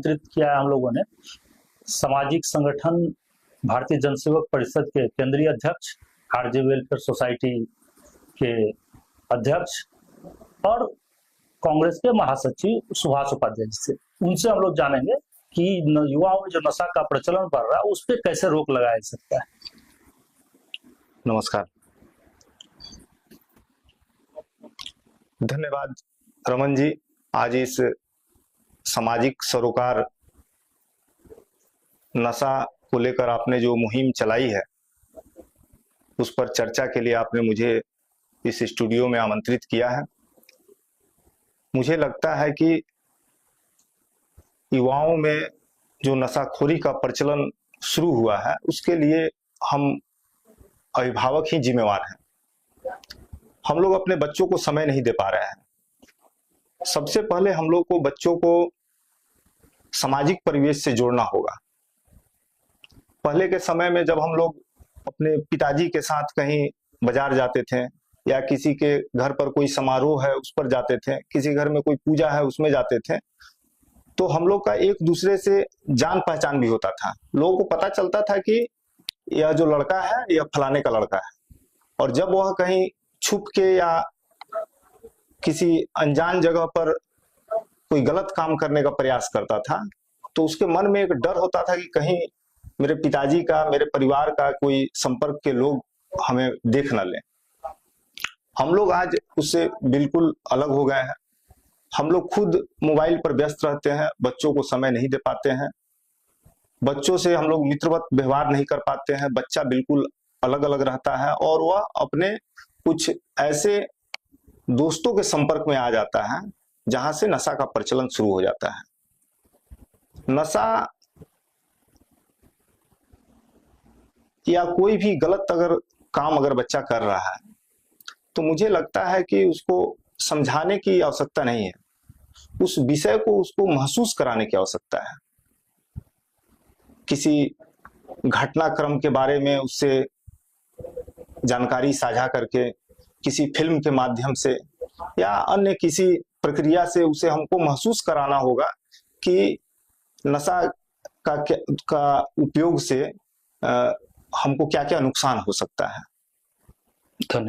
आमंत्रित किया है हम लोगों ने सामाजिक संगठन भारतीय जनसेवक परिषद के केंद्रीय अध्यक्ष, आरजे वेलफेयर सोसाइटी के अध्यक्ष और कांग्रेस के महासचिव सुभाष उपाध्याय जी से। उनसे हम लोग जानेंगे कि युवाओं में जो नशा का प्रचलन बढ़ रहा है उस पर कैसे रोक लगाया जा सकता है। नमस्कार, धन्यवाद रमन जी। आज इस सामाजिक सरोकार नशा को लेकर आपने जो मुहिम चलाई है उस पर चर्चा के लिए आपने मुझे इस स्टूडियो में आमंत्रित किया है। मुझे लगता है कि युवाओं में जो नशाखोरी का प्रचलन शुरू हुआ है उसके लिए हम अभिभावक ही जिम्मेवार हैं। हम लोग अपने बच्चों को समय नहीं दे पा रहे हैं। सबसे पहले हम लोग को बच्चों को सामाजिक परिवेश से जोड़ना होगा। पहले के समय में जब हम लोग अपने पिताजी के साथ कहीं बाजार जाते थे या किसी के घर पर कोई समारोह है उस पर जाते थे, किसी घर में कोई पूजा है उसमें जाते थे, तो हम लोग का एक दूसरे से जान पहचान भी होता था। लोगों को पता चलता था कि यह जो लड़का है यह फलाने का लड़का है। और जब वह कहीं छुप के या किसी अनजान जगह पर कोई गलत काम करने का प्रयास करता था तो उसके मन में एक डर होता था कि कहीं मेरे पिताजी का, मेरे परिवार का कोई संपर्क के लोग हमें देख न लें। हम लोग आज उससे बिल्कुल अलग हो गए हैं। हम लोग खुद मोबाइल पर व्यस्त रहते हैं, बच्चों को समय नहीं दे पाते हैं, बच्चों से हम लोग मित्रवत व्यवहार नहीं कर पाते हैं। बच्चा बिल्कुल अलग अलग रहता है और वह अपने कुछ ऐसे दोस्तों के संपर्क में आ जाता है जहां से नशा का प्रचलन शुरू हो जाता है। नशा या कोई भी गलत काम अगर बच्चा कर रहा है तो मुझे लगता है कि उसको समझाने की आवश्यकता नहीं है, उस विषय को उसको महसूस कराने की आवश्यकता है। किसी घटनाक्रम के बारे में उससे जानकारी साझा करके, किसी फिल्म के माध्यम से या अन्य किसी प्रक्रिया से उसे हमको महसूस कराना होगा कि नशा का उपयोग से हमको क्या क्या नुकसान हो सकता है। धन्यवाद।